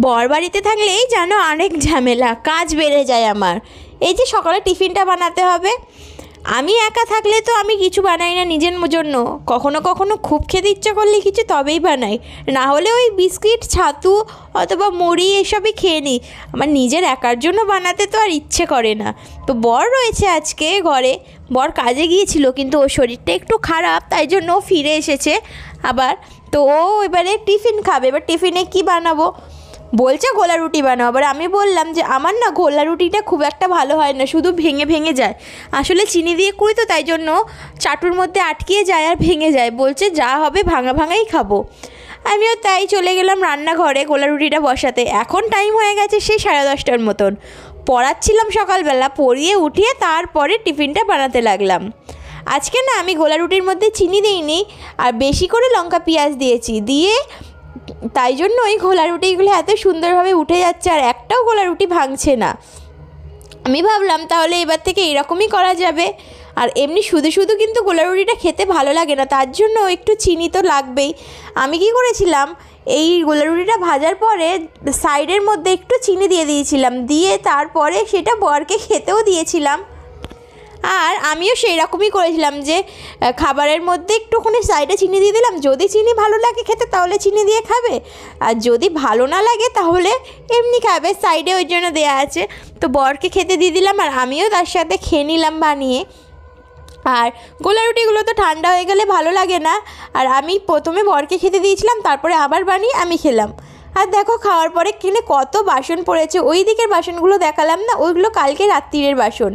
বর বাড়িতে থাকলেই যেন অনেক ঝামেলা, কাজ বেড়ে যায় আমার। এই যে সকালে টিফিনটা বানাতে হবে, আমি একা থাকলে তো আমি কিছু বানাই না নিজের জন্য, কখনো কখনো খুব খেতে ইচ্ছা করলে কিছু তবেই বানাই, না হলে ওই বিস্কিট, ছাতু অথবা মুড়ি এসবই খেয়ে নিই। আমার নিজের একার জন্য বানাতে তো আর ইচ্ছে করে না। তো বর রয়েছে আজকে ঘরে, বর কাজে গিয়েছিল কিন্তু ওর শরীরটা একটু খারাপ, তাই জন্য ও ফিরে এসেছে আবার। তো ও এবারে টিফিন খাবে, এবার টিফিনে কি বানাবো বলছে গোলা রুটি বানাও। আবার আমি বললাম যে আমার না গোলা রুটিটা খুব একটা ভালো হয় না, শুধু ভেঙে ভেঙে যায়, আসলে চিনি দিয়ে করি তো তাই জন্য চাটুর মধ্যে আটকিয়ে যায় আর ভেঙে যায়। বলছে যা হবে ভাঙা ভাঙাই খাবো। আমিও তাই চলে গেলাম রান্নাঘরে গোলা রুটিটা বসাতে। এখন টাইম হয়ে গেছে সেই 10:30টার মতন। পড়াচ্ছিলাম সকালবেলা, পড়িয়ে উঠিয়ে তারপরে টিফিনটা বানাতে লাগলাম। আজকে না আমি গোলা রুটির মধ্যে চিনি দিইনি, আর বেশি করে লঙ্কা পেঁয়াজ দিয়েছি, দিয়ে তাই জন্য ওই গোলা রুটিগুলো এত সুন্দরভাবে উঠে যাচ্ছে আর একটাও গোলা রুটি ভাঙছে না। আমি ভাবলাম তাহলে এবার থেকে এরকমই করা যাবে। আর এমনি শুধু শুধু কিন্তু গোলা রুটিটা খেতে ভালো লাগে না, তার জন্য একটু চিনি তো লাগবেই। আমি কি করেছিলাম, এই গোলা রুটিটা ভাজার পরে সাইডের মধ্যে একটু চিনি দিয়ে দিয়েছিলাম, দিয়ে তারপরে সেটা বরকে খেতেও দিয়েছিলাম। আর আমিও সেই রকমই করেছিলাম যে খাবারের মধ্যে একটুখানি সাইডে চিনি দিয়ে দিলাম, যদি চিনি ভালো লাগে খেতে তাহলে চিনি দিয়ে খাবে, আর যদি ভালো না লাগে তাহলে এমনি খাবে, সাইডে ওই জন্য দেওয়া আছে। তো বরকে খেতে দিয়ে দিলাম আর আমিও তার সাথে খেয়ে নিলাম বানিয়ে। আর গোলা রুটিগুলো তো ঠান্ডা হয়ে গেলে ভালো লাগে না, আর আমি প্রথমে বরকে খেতে দিয়েছিলাম, তারপরে আবার বানিয়ে আমি খেলাম। আর দেখো খাওয়ার পরে কিনে কত বাসন পড়েছে, ওই দিকের বাসনগুলো দেখালাম না, ওইগুলো কালকে রাত্রিরের বাসন।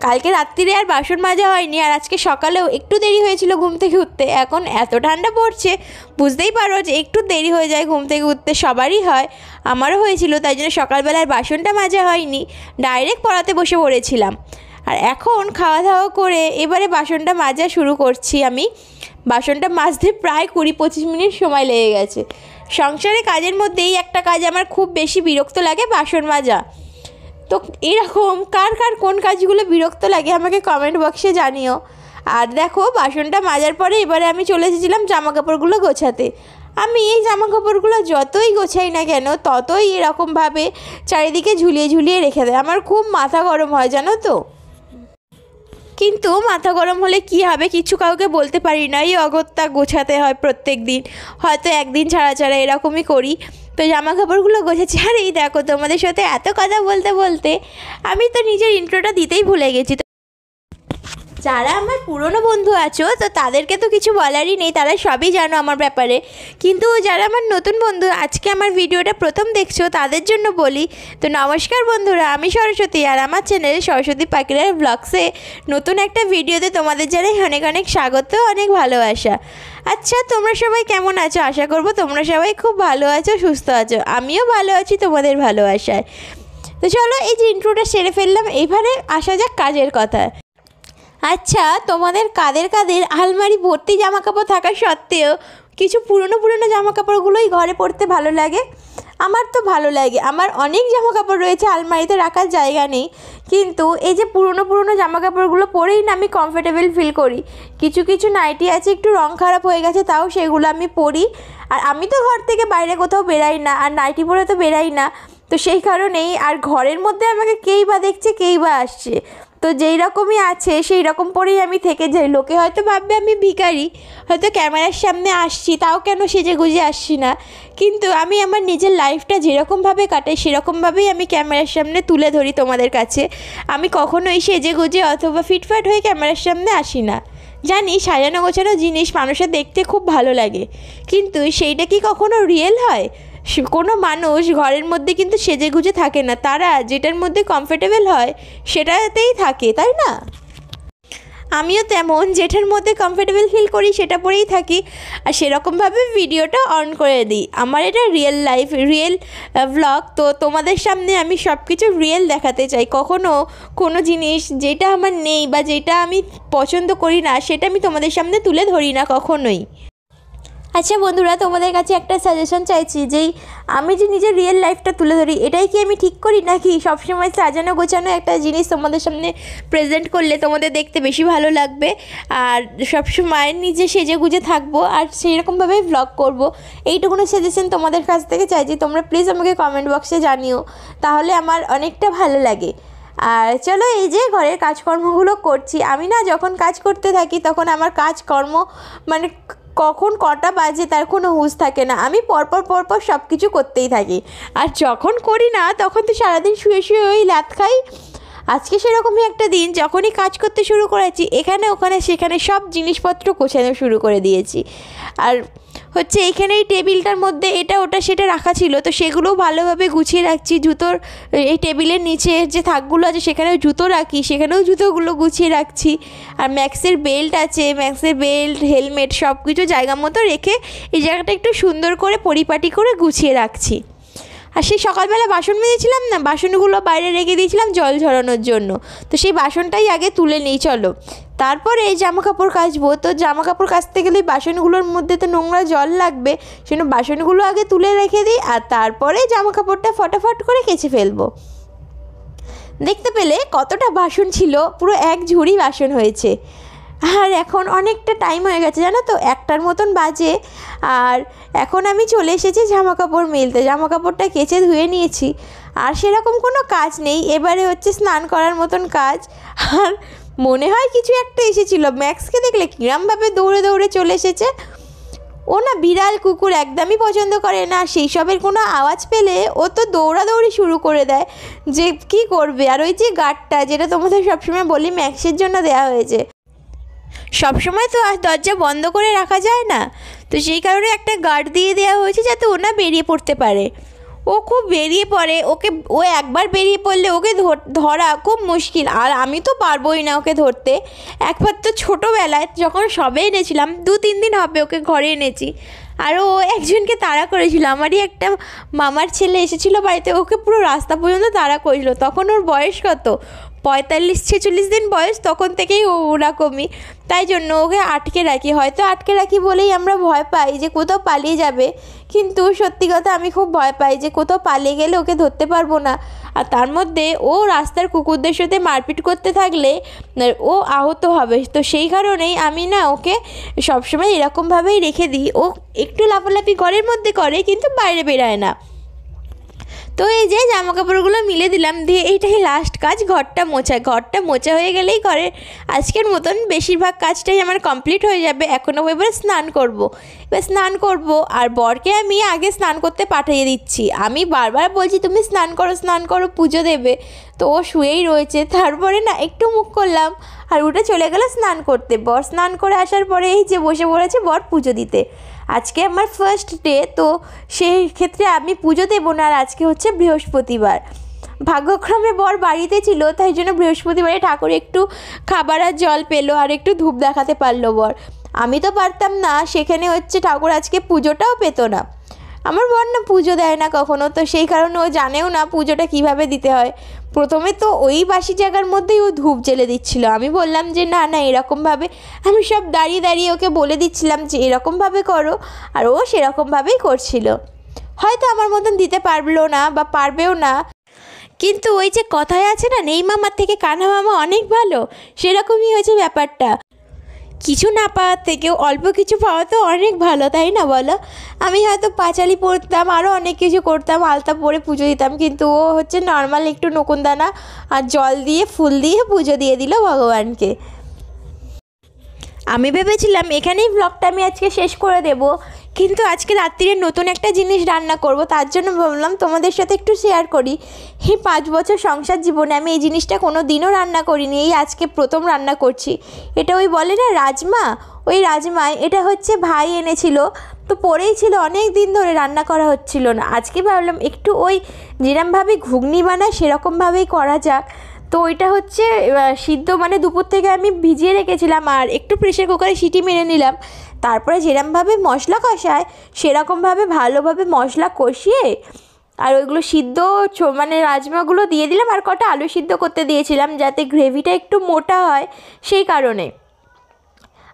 কালকে রাত্রিরে আর বাসন মাজা হয়নি, আর আজকে সকালেও একটু দেরি হয়েছিল ঘুম থেকে উঠতে। এখন এত ঠান্ডা পড়ছে, বুঝতেই পারো যে একটু দেরি হয়ে যায় ঘুম থেকে উঠতে, সবারই হয়, আমারও হয়েছিল, তাই জন্য সকালবেলার বাসনটা মাজা হয়নি, ডাইরেক্ট পড়াতে বসে পড়েছিলাম। আর এখন খাওয়া দাওয়া করে এবারে বাসনটা মাজা শুরু করছি আমি। বাসনটা মাজতে প্রায় 20-25 মিনিট সময় লেগে গেছে। সংসারে কাজের মধ্যে এই একটা কাজ আমার খুব বেশি বিরক্ত লাগে, বাসন মাজা। তো এরকম কার কার কোন কাজগুলো বিরক্ত লাগে আমাকে কমেন্ট বক্সে জানিও। আর দেখো বাসনটা মাজার পরে এবারে আমি চলে এসেছিলাম জামা কাপড়গুলো গোছাতে। আমি এই জামা কাপড়গুলো যতই গোছাই না কেন ততই এরকমভাবে চারিদিকে ঝুলিয়ে ঝুলিয়ে রেখে দেয়, আমার খুব মাথা গরম হয় জানো তো। কিন্তু মাথা গরম হলে কি হবে কিছু কাউকে বলতে পারি না, এই অগত্যা গোছাতে হয় প্রত্যেক দিন, হয়তো একদিন ছাড়া ছাড়া এরকমই করি। তো জামা কাপড়গুলো গোছাচ্ছি। আর এই দেখো তোমাদের সাথে এত কথা বলতে বলতে আমি তো নিজের ইন্ট্রোটা দিতেই ভুলে গেছি। যারা আমার পুরনো বন্ধু আছো তো তাদেরকে তো কিছু বলারই নেই, তারা সবই জানো আমার ব্যাপারে। কিন্তু যারা আমার নতুন বন্ধু আজকে আমার ভিডিওটা প্রথম দেখছো তাদের জন্য বলি, তো নমস্কার বন্ধুরা, আমি সরস্বতী, আর আমার চ্যানেল সরস্বতী পাখিরার ব্লগসে নতুন একটা ভিডিওতে তোমাদের জানাই অনেক অনেক স্বাগত, অনেক ভালোবাসা। আচ্ছা তোমরা সবাই কেমন আছো? আশা করবো তোমরা সবাই খুব ভালো আছো, সুস্থ আছো, আমিও ভালো আছি তোমাদের ভালোবাসায়। তো চলো এই যে ইন্ট্রোটা সেরে ফেললাম, এবারে আসা যাক কাজের কথা। আচ্ছা তোমাদের কাদের কাদের আলমারি ভর্তি জামা কাপড় থাকা সত্ত্বেও কিছু পুরনো পুরনো জামা কাপড়গুলোই ঘরে পরতে ভালো লাগে? আমার তো ভালো লাগে, আমার অনেক জামা কাপড় রয়েছে, আলমারিতে রাখার জায়গা নেই, কিন্তু এই যে পুরনো পুরনো জামা কাপড়গুলো পরেই না আমি কমফোর্টেবল ফিল করি। কিছু কিছু নাইটি আছে একটু রং খারাপ হয়ে গেছে, তাও সেগুলো আমি পরি। আর আমি তো ঘর থেকে বাইরে কোথাও বেরাই না, আর নাইটি পরে তো বেরাই না, তো সেই কারণেই। আর ঘরের মধ্যে আমাকে কেই বা দেখছে কেই বা আসছে, তো যেই রকমই আছে সেই রকম পরেই আমি থেকে যাই। লোকে হয়তো ভাববে আমি ভিখারি, হয়তো ক্যামেরার সামনে আসছি তাও কেন সেজে গুজে আসছি না, কিন্তু আমি আমার নিজের লাইফটা যেরকমভাবে কাটাই সেরকমভাবেই আমি ক্যামেরার সামনে তুলে ধরি তোমাদের কাছে। আমি কখনোই সেজে গুজে অথবা ফিটফাট হয়ে ক্যামেরার সামনে আসি না। জানি সাজানো গোছানো জিনিস মানুষের দেখতে খুব ভালো লাগে, কিন্তু সেইটা কি কখনো রিয়েল হয়? কোনো মানুষ ঘরের মধ্যে কিন্তু সেজে গুজে থাকে না, তারা যেটার মধ্যে কমফোর্টেবল হয় সেটাতেই থাকে, তাই না? আমিও তেমন যেটার মধ্যে কমফোর্টেবল ফিল করি সেটা পরেই থাকি, আর সেরকমভাবে ভিডিওটা অন করে দিই। আমার এটা রিয়েল লাইফ, রিয়েল ভ্লগ, তো তোমাদের সামনে আমি সব কিছু রিয়েল দেখাতে চাই। কখনো কোনো জিনিস যেটা আমার নেই বা যেটা আমি পছন্দ করি না সেটা আমি তোমাদের সামনে তুলে ধরি না কখনোই। আচ্ছা বন্ধুরা, তোমাদের কাছে একটা সাজেশন চাইছি, যেই আমি যে নিজের রিয়েল লাইফটা তুলে ধরি, এটাই কি আমি ঠিক করি, নাকি সবসময় সাজানো গোছানো একটা জিনিস তোমাদের সামনে প্রেজেন্ট করলে তোমাদের দেখতে বেশি ভালো লাগবে, আর সবসময় নিজে সেজে গুজে থাকবো আর সেই রকমভাবেই ভ্লগ করবো? এইটুকুনো সাজেশন তোমাদের কাছ থেকে চাইছি, তোমরা প্লিজ আমাকে কমেন্ট বক্সে জানিও, তাহলে আমার অনেকটা ভালো লাগে। আর চলো, এই যে ঘরের কাজকর্মগুলো করছি আমি না, যখন কাজ করতে থাকি তখন আমার কাজকর্ম মানে কখন কটা বাজে তার কোনো হুঁশ থাকে না, আমি পরপর সব কিছু করতেই থাকি। আর যখন করি না তখন তো সারাদিন শুয়ে শুয়ে ওই ল্যাদ খাই। আজকে সেরকমই একটা দিন, যখনই কাজ করতে শুরু করেছি এখানে ওখানে সেখানে সব জিনিসপত্র গোছানো শুরু করে দিয়েছি। আর হচ্ছে এইখানে এই টেবিলটার মধ্যে এটা ওটা সেটা রাখা ছিল, তো সেগুলোও ভালোভাবে গুছিয়ে রাখছি। জুতোর এই টেবিলের নিচে যে থাকগুলো আছে সেখানেও জুতো রাখি, সেখানেও জুতোগুলো গুছিয়ে রাখছি। আর ম্যাক্সের বেল্ট আছে, ম্যাক্সের বেল্ট হেলমেট সব কিছু জায়গা মতো রেখে এই জায়গাটা একটু সুন্দর করে পরিপাটি করে গুছিয়ে রাখছি। আর সেই সকালবেলা বাসন মেজেছিলাম না, বাসনগুলো বাইরে রেখে দিয়েছিলাম জল ঝরানোর জন্য, তো সেই বাসনটাই আগে তুলে নিই চলো। তারপরে এই জামা কাপড় কাচবো, তো জামা কাপড় কাচতে গেলে বাসনগুলোর মধ্যে তো নোংরা জল লাগবে, সেজন্য বাসনগুলো আগে তুলে রেখে দিই আর তারপরে জামা কাপড়টা ফটাফট করে কেচে ফেলবো। দেখতে পেলে কতটা বাসন ছিল, পুরো এক ঝুড়ি বাসন হয়েছে। আর এখন অনেকটা টাইম হয়ে গেছে জানো তো, 1টার মতন বাজে। আর এখন আমি চলে এসেছি জামা কাপড় মেলতে, জামা কাপড়টা কেচে ধুয়ে নিয়েছি। আর সেরকম কোনো কাজ নেই, এবারে হচ্ছে স্নান করার মতন কাজ। আর মনে হয় কিছু একটা এসেছিলো, ম্যাক্সকে দেখলে কিরমভাবে দৌড়ে দৌড়ে চলে এসেছে। ও না বিড়াল কুকুর একদমই পছন্দ করে না, সেই সবের কোনো আওয়াজ পেলে ও তো দৌড়াদৌড়ি শুরু করে দেয়, যে কী করবে। আর ওই যে গার্ডটা, যেটা তোমাদের সবসময় বলি ম্যাক্সের জন্য দেওয়া হয়েছে, সবসময় তো আর দরজা বন্ধ করে রাখা যায় না, তো সেই কারণে একটা গার্ড দিয়ে দেওয়া হয়েছে যাতে ও না বেরিয়ে পড়তে পারে। ও খুব বেরিয়ে পড়ে, ও একবার বেরিয়ে পড়লে ওকে ধরা খুব মুশকিল, আর আমি তো পারবোই না ওকে ধরতে। একবার তো ছোটোবেলায় যখন সবে এনেছিলাম, 2-3 দিন হবে ওকে ঘরে এনেছি, আর ও একজনকে তাড়া করেছিল, আমারই একটা মামার ছেলে এসেছিলো বাড়িতে, ওকে পুরো রাস্তা পর্যন্ত তাড়া করেছিল। তখন ওর বয়স কত, 45-46 দিন বয়স, তখন থেকেই ও ওরকমই, তাই জন্য ওকে আটকে রাখি। হয়তো আটকে রাখি বলেই আমরা ভয় পাই যে কোথাও পালিয়ে যাবে, কিন্তু সত্যি কথা আমি খুব ভয় পাই যে কোথাও পালিয়ে গেলে ওকে ধরতে পারবো না। আর তার মধ্যে ও রাস্তার কুকুরদের সাথে মারপিট করতে থাকলে ও আহত হবে, তো সেই কারণেই আমি না ওকে সবসময় এরকমভাবেই রেখে দিই। ও একটু লাফালাফি ঘরের মধ্যে করে কিন্তু বাইরে বেরোয় না। তো এই যে জামা কাপড়গুলো মিলে দিলাম, দিয়ে এইটাই লাস্ট কাজ, ঘরটা মোছা হয়ে গেলেই ঘরের আজকের মতন বেশিরভাগ কাজটাই আমার কমপ্লিট হয়ে যাবে। এখনও এবার স্নান করব, আর বরকে আমি আগে স্নান করতে পাঠিয়ে দিচ্ছি। আমি বারবার বলছি তুমি স্নান করো পুজো দেবে, তো ও শুয়েই রয়েছে। তারপরে না একটু মুখ করলাম আর উঠে চলে গেল স্নান করতে। বর স্নান করে আসার পরে এই যে বসে পড়েছে বর পুজো দিতে। আজকে আমার ফার্স্ট ডে, তো সেই ক্ষেত্রে আমি পুজো দেবো না, আর আজকে হচ্ছে বৃহস্পতিবার। ভাগ্যক্রমে বর বাড়িতে ছিল, তাই জন্য বৃহস্পতিবারে ঠাকুর একটু খাবার আর জল পেলো, আর একটু ধূপ দেখাতে পারলো বর। আমি তো পারতাম না, সেখানে হচ্ছে ঠাকুর আজকে পুজোটাও পেতো না। আমার বর না পুজো দেয় না কখনো, তো সেই কারণে ও জানেও না পুজোটা কিভাবে দিতে হয়। প্রথমে তো ওই বাসি জায়গার মধ্যেই ও ধূপ জ্বেলে দিচ্ছিল। আমি বললাম যে না এরকমভাবে, আমি সব দাঁড়িয়ে দাঁড়িয়ে ওকে বলে দিচ্ছিলাম যে এরকমভাবে করো, আর ও সেরকমভাবেই করছিল। হয়তো আমার মতন দিতে পারলো না বা পারবেও না, কিন্তু ওই যে কথায় আছে না, নেই মামার থেকে কানা মামা অনেক ভালো, সেরকমই হয়েছে ব্যাপারটা। কিছু না পাওয়ার থেকেও অল্প কিছু পাওয়া তো অনেক ভালো, তাই না বলো? আমি হয়তো পাঁচালি পরতাম, আরও অনেক কিছু করতাম, আলতা পরে পুজো দিতাম, কিন্তু ও হচ্ছে নর্মাল একটু নকুনদানা আর জল দিয়ে ফুল দিয়ে পুজো দিয়ে দিল ভগবানকে। আমি ভেবেছিলাম এখানেই ব্লগটা আমি আজকে শেষ করে দেব, কিন্তু আজকে রাত্রিরে নতুন একটা জিনিস রান্না করব, তার জন্য ভাবলাম তোমাদের সাথে একটু শেয়ার করি। এই 5 বছর সংসার জীবনে আমি এই জিনিসটা কোনো দিনও রান্না করিনি, এই আজকে প্রথম রান্না করছি। এটা ওই বলে না রাজমা, ওই রাজমায় এটা হচ্ছে ভাই এনেছিল, তো পড়েই ছিল, অনেক দিন ধরে রান্না করা হচ্ছিল না। আজকে ভাবলাম একটু ওই যেরকমভাবে ঘুগনি বানায় সেরকমভাবেই করা যাক। তো ওইটা হচ্ছে সিদ্ধ, মানে দুপুর থেকে আমি ভিজিয়ে রেখেছিলাম, আর একটু প্রেশার কুকারে সিটি মেরে নিলাম। তারপরে যেরকমভাবে মশলা কষায় সেরকমভাবে ভালোভাবে মশলা কষিয়ে আর ওইগুলো সিদ্ধ মানে রাজমাগুলো দিয়ে দিলাম, আর কটা আলু সিদ্ধ করতে দিয়েছিলাম যাতে গ্রেভিটা একটু মোটা হয় সেই কারণে।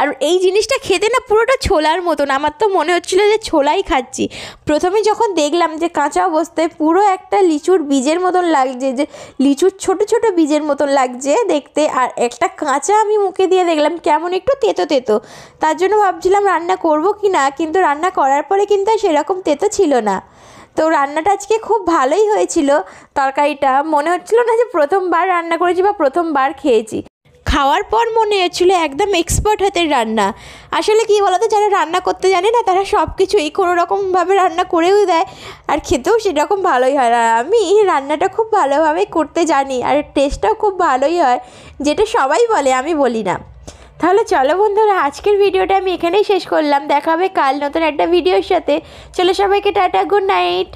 আর এই জিনিসটা খেতে না পুরোটা ছোলার মতন, আমার তো মনে হচ্ছিলো যে ছোলাই খাচ্ছি। প্রথমে যখন দেখলাম যে কাঁচা অবস্থায় পুরো একটা লিচুর বীজের মতন লাগছে, যে লিচুর ছোট ছোট বীজের মতন লাগছে দেখতে, আর একটা কাঁচা আমি মুখে দিয়ে দেখলাম কেমন একটু তেতো তেতো। তার জন্য ভাবছিলাম রান্না করব কি না, কিন্তু রান্না করার পরে কিন্তু আর সেরকম তেতো ছিল না। তো রান্নাটা আজকে খুব ভালোই হয়েছিল। তরকারিটা মনে হচ্ছিল না যে প্রথমবার রান্না করেছি বা প্রথমবার খেয়েছি। খাওয়ার পর মনে হচ্ছিলো একদম এক্সপার্ট হাতের রান্না। আসলে কী বলতো, যারা রান্না করতে জানে না তারা সব কিছুই কোনো রকমভাবে রান্না করেও দেয়, আর খেতেও সেরকম ভালোই হয়। আর আমি রান্নাটা খুব ভালোভাবে করতে জানি, আর টেস্টটাও খুব ভালোই হয়, যেটা সবাই বলে, আমি বলি না। তাহলে চলো বন্ধুরা, আজকের ভিডিওটা আমি এখানেই শেষ করলাম। দেখা হবে কাল নতুন একটা ভিডিওর সাথে। চলো সবাইকে টাটা, গুড নাইট।